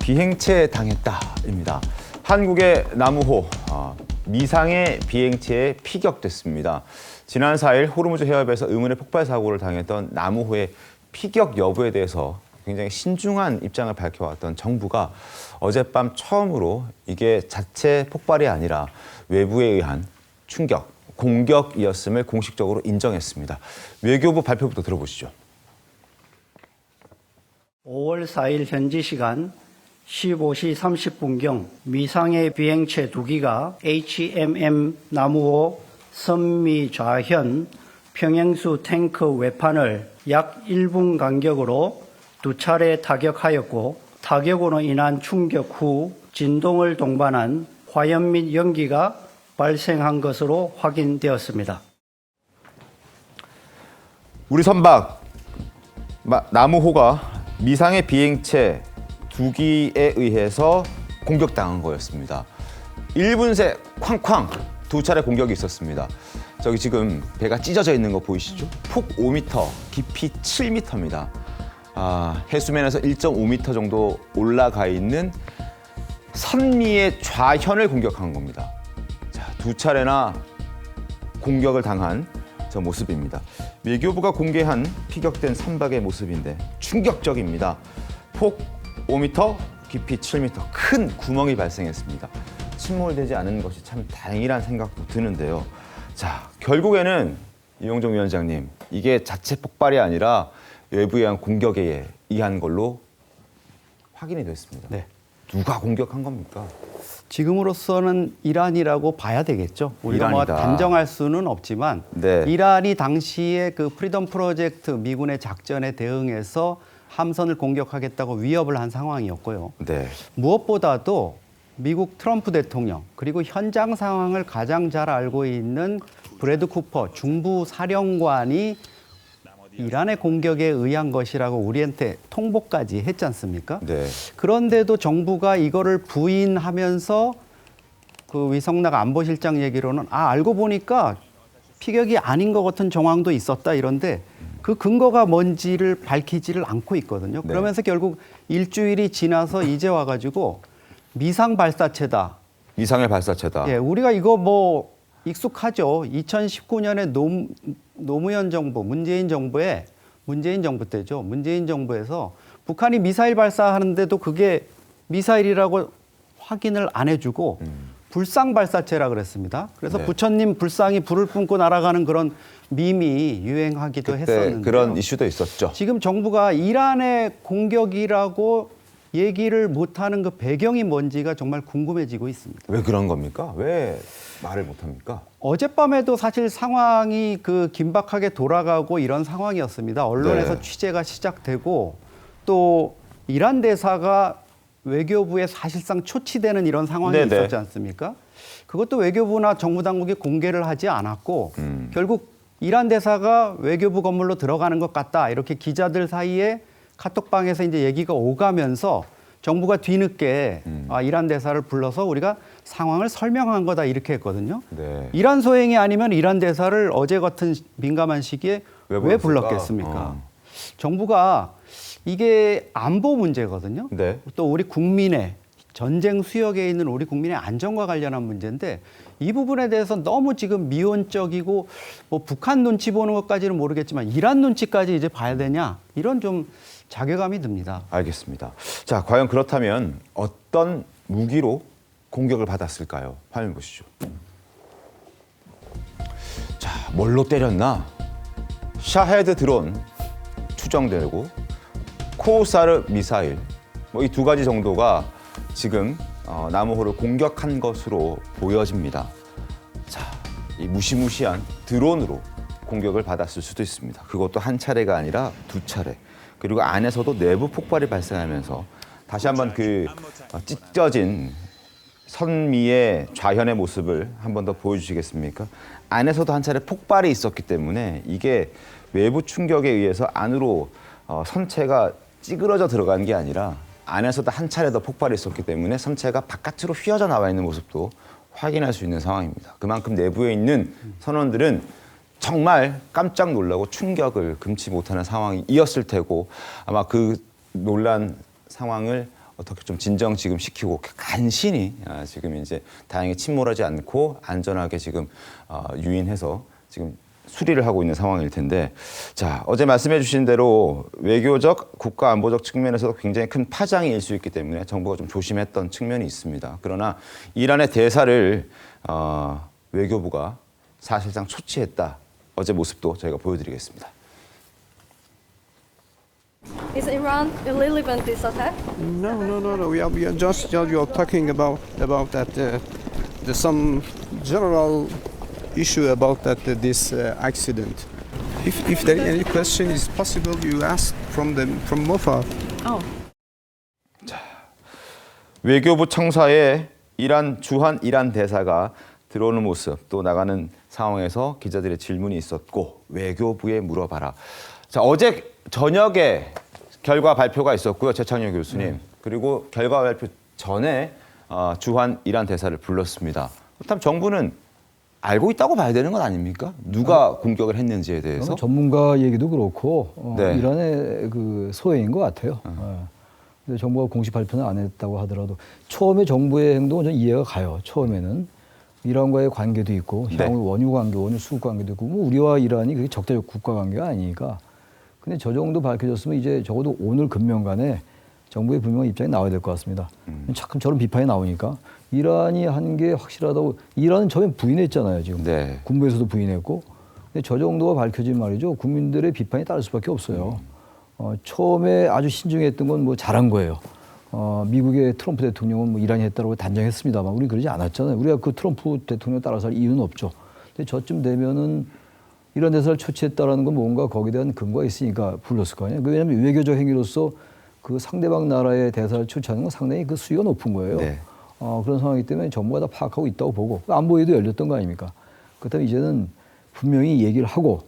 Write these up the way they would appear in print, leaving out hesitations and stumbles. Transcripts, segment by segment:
비행체 당했다입니다. 한국의 나무호 미상의 비행체에 피격됐습니다. 지난 4일 호르무즈 해협에서 의문의 폭발 사고를 당했던 나무호의 피격 여부에 대해서 굉장히 신중한 입장을 밝혀왔던 정부가 어젯밤 처음으로 이게 자체 폭발이 아니라 외부에 의한 충격, 공격이었음을 공식적으로 인정했습니다. 외교부 발표부터 들어보시죠. 5월 4일 현지 시간 15시 30분경 미상의 비행체 2기가 HMM 나무호 선미 좌현 평행수 탱크 외판을 약 1분 간격으로 2차례 타격하였고, 타격으로 인한 충격 후 진동을 동반한 화염 및 연기가 발생한 것으로 확인되었습니다. 우리 선박 나무호가 미상의 비행체 2기에 의해서 공격당한 거였습니다. 1분 새 쾅쾅 2차례 공격이 있었습니다. 저기 지금 배가 찢어져 있는 거 보이시죠? 폭 5m, 깊이 7m입니다. 해수면에서 1.5m 정도 올라가 있는 선미의 좌현을 공격한 겁니다. 자, 2차례나 공격을 당한 저 모습입니다. 외교부가 공개한 피격된 선박의 모습인데 충격적입니다. 폭 5m, 깊이 7m, 큰 구멍이 발생했습니다. 침몰되지 않은 것이 참 다행이라는 생각도 드는데요. 자, 결국에는 이용정 위원장님, 이게 자체 폭발이 아니라 외부에 의한 공격에 의한 걸로 확인이 됐습니다. 네. 누가 공격한 겁니까? 지금으로서는 이란이라고 봐야 되겠죠. 우리가 뭐 이란이다. 단정할 수는 없지만 네. 이란이 당시에 그 프리덤 프로젝트 미군의 작전에 대응해서 함선을 공격하겠다고 위협을 한 상황이었고요. 네. 무엇보다도 미국 트럼프 대통령 그리고 현장 상황을 가장 잘 알고 있는 브래드 쿠퍼 중부 사령관이 이란의 공격에 의한 것이라고 우리한테 통보까지 했지 않습니까? 네. 그런데도 정부가 이거를 부인하면서 그 위성락 안보실장 얘기로는 알고 보니까 피격이 아닌 것 같은 정황도 있었다 이런데 그 근거가 뭔지를 밝히지를 않고 있거든요. 네. 그러면서 결국 일주일이 지나서 이제 와가지고 미상 발사체다. 미상의 발사체다. 예, 우리가 이거 뭐 익숙하죠. 2019년에 노무현 정부, 문재인 정부 때죠. 문재인 정부에서 북한이 미사일 발사하는데도 그게 미사일이라고 확인을 안 해주고 불상 발사체라 그랬습니다. 그래서 네. 부처님 불상이 불을 뿜고 날아가는 그런 밈이 유행하기도 했었는데 그런 이슈도 있었죠. 지금 정부가 이란의 공격이라고 얘기를 못하는 그 배경이 뭔지가 정말 궁금해지고 있습니다. 왜 그런 겁니까? 왜 말을 못합니까? 어젯밤에도 사실 상황이 그 긴박하게 돌아가고 이런 상황이었습니다. 언론에서 네. 취재가 시작되고 또 이란 대사가 외교부에 사실상 초치되는 이런 상황이 네네. 있었지 않습니까? 그것도 외교부나 정부 당국이 공개를 하지 않았고 결국 이란 대사가 외교부 건물로 들어가는 것 같다 이렇게 기자들 사이에 카톡방에서 이제 얘기가 오가면서 정부가 뒤늦게 이란 대사를 불러서 우리가 상황을 설명한 거다 이렇게 했거든요. 네. 이란 소행이 아니면 이란 대사를 어제 같은 민감한 시기에 왜 왜 불렀을까? 불렀겠습니까? 정부가 이게 안보 문제거든요. 네. 또 우리 국민의 전쟁 수역에 있는 우리 국민의 안전과 관련한 문제인데 이 부분에 대해서 너무 지금 미온적이고 뭐 북한 눈치 보는 것까지는 모르겠지만 이란 눈치까지 이제 봐야 되냐 이런 좀 자괴감이 듭니다. 알겠습니다. 자, 과연 그렇다면 어떤 무기로 공격을 받았을까요? 화면 보시죠. 자, 뭘로 때렸나? 샤헤드 드론 추정되고 코우사르 미사일 뭐 이 2가지 정도가 지금 나무호를 공격한 것으로 보여집니다. 자, 이 무시무시한 드론으로 공격을 받았을 수도 있습니다. 그것도 한 차례가 아니라 2차례. 그리고 안에서도 내부 폭발이 발생하면서 다시 한번 그 찢어진 선미의 좌현의 모습을 한 번 더 보여주시겠습니까? 안에서도 한 차례 폭발이 있었기 때문에 이게 외부 충격에 의해서 안으로 선체가 찌그러져 들어간 게 아니라 안에서도 한 차례 더 폭발이 있었기 때문에 선체가 바깥으로 휘어져 나와 있는 모습도 확인할 수 있는 상황입니다. 그만큼 내부에 있는 선원들은 정말 깜짝 놀라고 충격을 금치 못하는 상황이었을 테고 아마 그 놀란 상황을 어떻게 좀 진정 지금 시키고 간신히 지금 이제 다행히 침몰하지 않고 안전하게 지금 유인해서 지금 수리를 하고 있는 상황일 텐데, 자, 어제 말씀해 주신 대로 외교적, 국가 안보적 측면에서도 굉장히 큰 파장이 일 수 있기 때문에 정부가 좀 조심했던 측면이 있습니다. 그러나 이란의 대사를 외교부가 사실상 초치했다. 어제 모습도 저희가 보여드리겠습니다. Is Iran irrelevant this attack? No. We are just talking about that the some general issue about this accident. If there any question is possible, you ask from Moffat. 외교부 청사에 주한 이란 대사가 들어오는 모습, 또 나가는 상황에서 기자들의 질문이 있었고, 외교부에 물어봐라. 자, 어제 저녁에 결과 발표가 있었고요, 최창렬 교수님. 그리고 결과 발표 전에 주한 이란 대사를 불렀습니다. 그렇다면 정부는 알고 있다고 봐야 되는 건 아닙니까? 누가 공격을 했는지에 대해서? 전문가 얘기도 그렇고 네. 이란의 그 소행인 것 같아요. 근데 정부가 공식 발표는 안 했다고 하더라도 처음에 정부의 행동은 좀 이해가 가요. 처음에는 이란과의 관계도 있고 네. 향후 원유 관계, 원유 수급 관계도 있고 뭐 우리와 이란이 그게 적대적 국가 관계가 아니니까. 근데 저 정도 밝혀졌으면 이제 적어도 오늘 금명간에 정부의 분명한 입장이 나와야 될 것 같습니다. 자꾸 저런 비판이 나오니까 이란이 한 게 확실하다고. 이란은 처음에 부인했잖아요. 지금 네. 군부에서도 부인했고. 근데 저 정도가 밝혀진 말이죠. 국민들의 비판이 따를 수밖에 없어요. 처음에 아주 신중했던 건 뭐 잘한 거예요. 미국의 트럼프 대통령은 뭐 이란이 했다고 단정했습니다만 우리 그러지 않았잖아요. 우리가 그 트럼프 대통령 따라서 할 이유는 없죠. 근데 저쯤 되면은 이란 대사를 초치했다라는 건 뭔가 거기에 대한 근거가 있으니까 불렀을 거 아니에요. 왜냐하면 외교적 행위로서 그 상대방 나라의 대사를 초치하는 건 상당히 그 수위가 높은 거예요. 네. 그런 상황이기 때문에 정부가 다 파악하고 있다고 보고 안보에도 열렸던 거 아닙니까? 그렇다면 이제는 분명히 얘기를 하고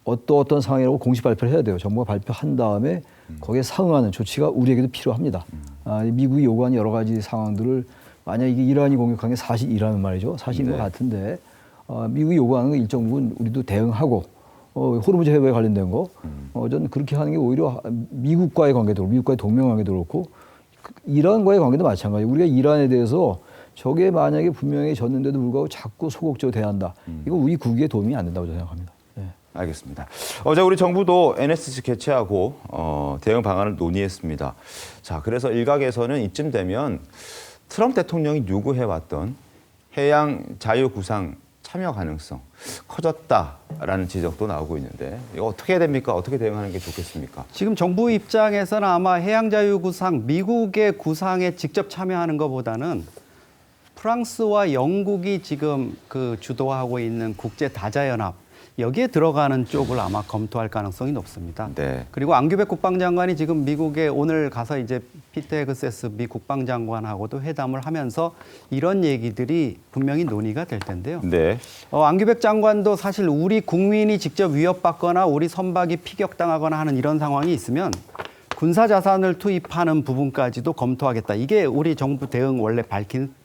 어떤 상황이라고 공식 발표를 해야 돼요. 정부가 발표한 다음에 거기에 상응하는 조치가 우리에게도 필요합니다. 미국이 요구한 여러 가지 상황들을 만약 이게 이란이 공격한 게 사실이라면 말이죠. 사실인 네. 것 같은데 미국이 요구하는 거 일정 부분 우리도 대응하고 호르무즈 해협에 관련된 거 저는 그렇게 하는 게 오히려 미국과의 관계도 그렇고 미국과의 동맹 관계도 그렇고 이란과의 관계도 마찬가지예요. 우리가 이란에 대해서 저게 만약에 분명히 졌는데도 불구하고 자꾸 소극적으로 대한다. 이거 우리 국익에 도움이 안 된다고 저는 생각합니다. 네. 알겠습니다. 어제 우리 정부도 NSC 개최하고 대응 방안을 논의했습니다. 자, 그래서 일각에서는 이쯤 되면 트럼프 대통령이 요구해왔던 해양 자유구상 참여 가능성 커졌다라는 지적도 나오고 있는데 이거 어떻게 해야 됩니까? 어떻게 대응하는 게 좋겠습니까? 지금 정부 입장에서는 아마 해양자유구상, 미국의 구상에 직접 참여하는 것보다는 프랑스와 영국이 지금 그 주도하고 있는 국제다자연합, 여기에 들어가는 쪽을 아마 검토할 가능성이 높습니다. 네. 그리고 앙규백 국방장관이 지금 미국에 오늘 가서 이제 피트 헤그세스 미 국방장관하고도 회담을 하면서 이런 얘기들이 분명히 논의가 될 텐데요. 네. 앙규백 장관도 사실 우리 국민이 직접 위협받거나 우리 선박이 피격당하거나 하는 이런 상황이 있으면 군사 자산을 투입하는 부분까지도 검토하겠다. 이게 우리 정부 대응 원래 밝힌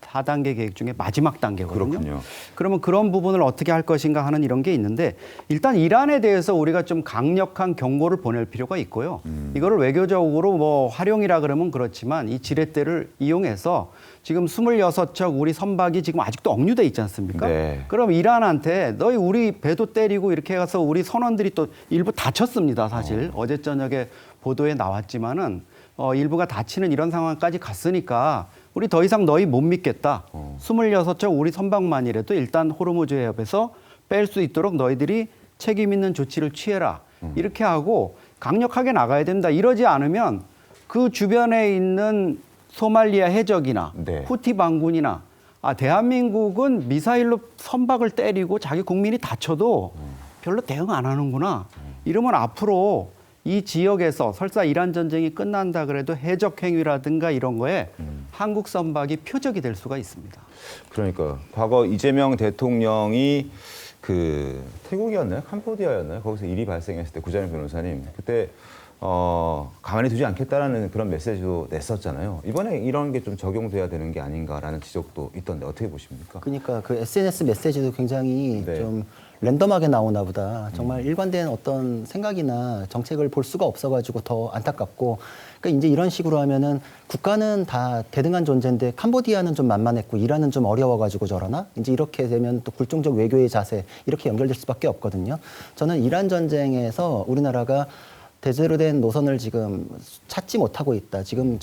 4단계 계획 중에 마지막 단계거든요. 그렇군요. 그러면 그런 부분을 어떻게 할 것인가 하는 이런 게 있는데 일단 이란에 대해서 우리가 좀 강력한 경고를 보낼 필요가 있고요. 이거를 외교적으로 뭐 활용이라 그러면 그렇지만 이 지렛대를 이용해서 지금 26척 우리 선박이 지금 아직도 억류돼 있지 않습니까? 네. 그럼 이란한테 너희 우리 배도 때리고 이렇게 해서 우리 선원들이 또 일부 다쳤습니다. 사실 어제 저녁에 보도에 나왔지만은 일부가 다치는 이런 상황까지 갔으니까 우리 더 이상 너희 못 믿겠다. 26척 우리 선박만이라도 일단 호르무즈 해협에서 뺄 수 있도록 너희들이 책임 있는 조치를 취해라. 이렇게 하고 강력하게 나가야 된다. 이러지 않으면 그 주변에 있는 소말리아 해적이나 네. 후티 반군이나 대한민국은 미사일로 선박을 때리고 자기 국민이 다쳐도 별로 대응 안 하는구나. 이러면 앞으로 이 지역에서 설사 이란 전쟁이 끝난다 그래도 해적 행위라든가 이런 거에 한국 선박이 표적이 될 수가 있습니다. 그러니까 과거 이재명 대통령이 그 태국이었나요? 캄보디아였나요? 거기서 일이 발생했을 때 구자영 변호사님 그때 가만히 두지 않겠다라는 그런 메시지도 냈었잖아요. 이번에 이런 게 좀 적용돼야 되는 게 아닌가라는 지적도 있던데 어떻게 보십니까? 그러니까 그 SNS 메시지도 굉장히 네. 좀 랜덤하게 나오나 보다. 정말 일관된 어떤 생각이나 정책을 볼 수가 없어가지고 더 안타깝고, 그러니까 이제 이런 식으로 하면은 국가는 다 대등한 존재인데 캄보디아는 좀 만만했고 이란은 좀 어려워가지고 저러나? 이제 이렇게 되면 또 굴종적 외교의 자세 이렇게 연결될 수밖에 없거든요. 저는 이란 전쟁에서 우리나라가 제대로 된 노선을 지금 찾지 못하고 있다. 지금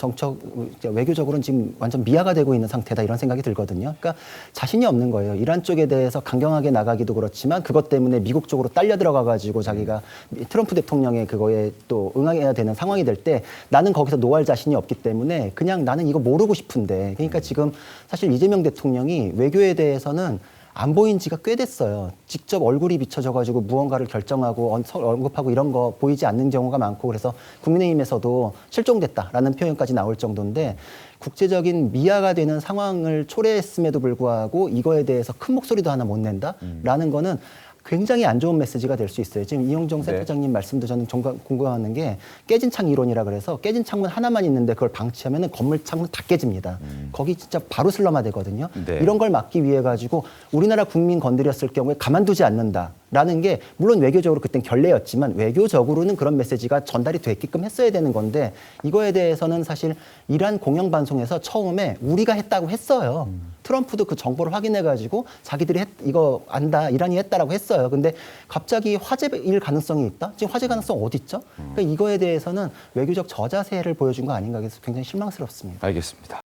외교적으로는 지금 완전 미아가 되고 있는 상태다. 이런 생각이 들거든요. 그러니까 자신이 없는 거예요. 이란 쪽에 대해서 강경하게 나가기도 그렇지만 그것 때문에 미국 쪽으로 딸려 들어가가지고 자기가 트럼프 대통령의 그거에 또 응해야 되는 상황이 될 때 나는 거기서 노할 자신이 없기 때문에 그냥 나는 이거 모르고 싶은데, 그러니까 지금 사실 이재명 대통령이 외교에 대해서는 안 보인 지가 꽤 됐어요. 직접 얼굴이 비춰져가지고 무언가를 결정하고 언급하고 이런 거 보이지 않는 경우가 많고, 그래서 국민의힘에서도 실종됐다라는 표현까지 나올 정도인데, 국제적인 미아가 되는 상황을 초래했음에도 불구하고 이거에 대해서 큰 목소리도 하나 못 낸다라는 거는 굉장히 안 좋은 메시지가 될 수 있어요. 지금 이용정 센터장님 말씀도 저는 공감하는 게, 깨진 창 이론이라 그래서 깨진 창문 하나만 있는데 그걸 방치하면 건물 창문 다 깨집니다. 거기 진짜 바로 슬럼화 되거든요. 네. 이런 걸 막기 위해 가지고 우리나라 국민 건드렸을 경우에 가만두지 않는다라는 게 물론 외교적으로 그땐 결례였지만 외교적으로는 그런 메시지가 전달이 됐게끔 했어야 되는 건데, 이거에 대해서는 사실 이란 공영방송에서 처음에 우리가 했다고 했어요. 트럼프도 그 정보를 확인해가지고 자기들이 이거 안다, 이란이 했다라고 했어요. 근데 갑자기 화제일 가능성이 있다? 지금 화제 가능성 어디 있죠? 그러니까 이거에 대해서는 외교적 저자세를 보여준 거 아닌가 해서 굉장히 실망스럽습니다. 알겠습니다.